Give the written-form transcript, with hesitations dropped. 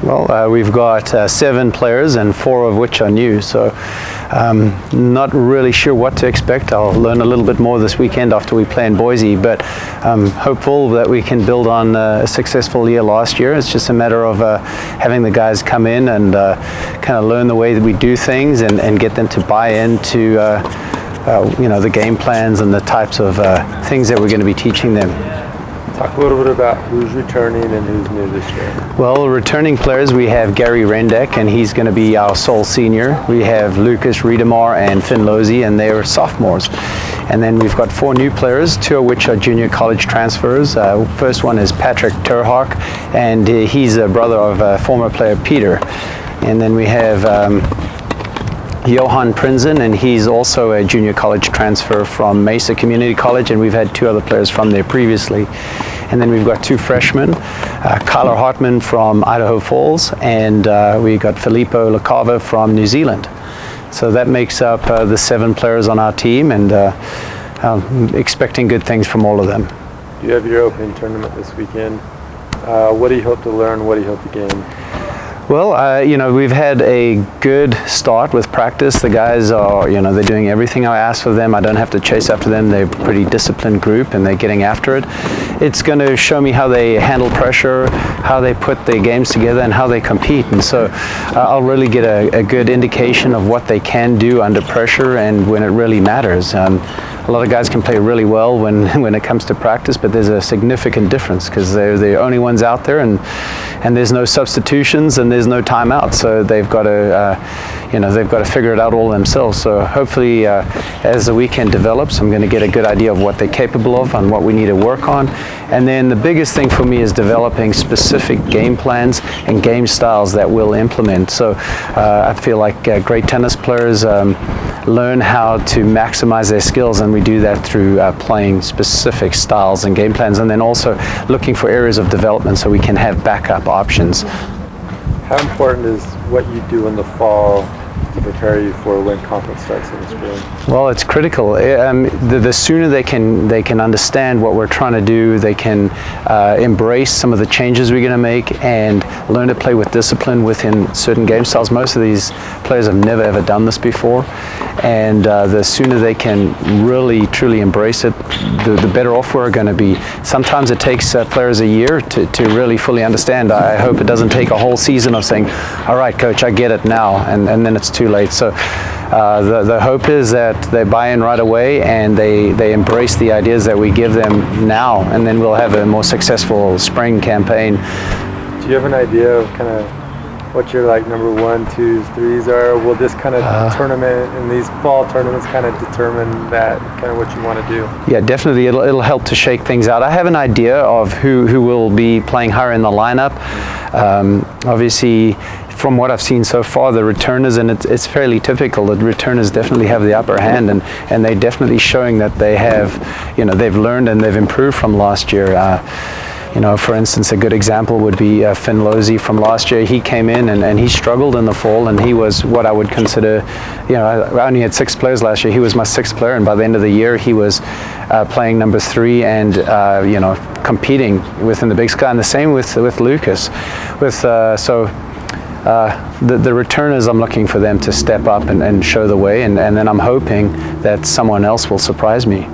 Well, we've got 7 players and 4 of which are new, so not really sure what to expect. I'll learn a little bit more this weekend after we play in Boise, but I'm hopeful that we can build on a successful year last year. It's just a matter of having the guys come in and kind of learn the way that we do things and get them to buy into the game plans and the types of things that we're going to be teaching them. Talk a little bit about who's returning and who's new this year. Well, returning players, we have Gary Rendeck, and he's going to be our sole senior. We have Lucas Riedemar and Finn Losey, and they're sophomores. And then we've got 4 new players, 2 of which are junior college transfers. First one is Patrick Terhawk, and he's a brother of former player Peter. And then we have Johan Prinzen, and he's also a junior college transfer from Mesa Community College, and we've had 2 other players from there previously. And then we've got 2 freshmen, Kyler Hartman from Idaho Falls, and we got Filippo Lacava from New Zealand. So that makes up the 7 players on our team, and I'm expecting good things from all of them. You have your opening tournament this weekend. What do you hope to learn? What do you hope to gain? Well, we've had a good start with practice. The guys are, they're doing everything I ask of them. I don't have to chase after them. They're a pretty disciplined group, and they're getting after it. It's going to show me how they handle pressure, how they put their games together, and how they compete. And so I'll really get a good indication of what they can do under pressure and when it really matters. A lot of guys can play really well when it comes to practice, but there's a significant difference because they're the only ones out there, and there's no substitutions and there's no timeout. So they've got to figure it out all themselves. So hopefully, as the weekend develops, I'm going to get a good idea of what they're capable of and what we need to work on. And then the biggest thing for me is developing specific game plans and game styles that we'll implement. So I feel like great tennis players learn how to maximize their skills, and we do that through playing specific styles and game plans, and then also looking for areas of development so we can have backup options. How important is what you do in the fall to prepare you for when conference starts in the spring? Well, it's critical. The sooner they can understand what we're trying to do, they can embrace some of the changes we're going to make and learn to play with discipline within certain game styles. Most of these players have never ever done this before, and the sooner they can really truly embrace it, the better off we're going to be. Sometimes it takes players a year to really fully understand. I hope it doesn't take a whole season of saying, all right, coach, I get it now, and then it's too late. So the hope is that they buy in right away and they embrace the ideas that we give them now, and then we'll have a more successful spring campaign. Do you have an idea of kind of what your number 1, 2s, 3s are? Will this kind of tournament and these fall tournaments kind of determine that kind of what you want to do? Yeah, definitely. It'll help to shake things out. I have an idea of who will be playing higher in the lineup. Obviously, from what I've seen so far, the returners, and it's fairly typical, the returners definitely have the upper hand, and they're definitely showing that they have, they've learned and they've improved from last year. For instance, a good example would be Finn Losey from last year. He came in and he struggled in the fall, and he was what I would consider, I only had 6 players last year. He was my 6th player, and by the end of the year, he was playing number 3 and, competing within the Big Sky. And the same with Lucas. The returners, I'm looking for them to step up and show the way, and then I'm hoping that someone else will surprise me.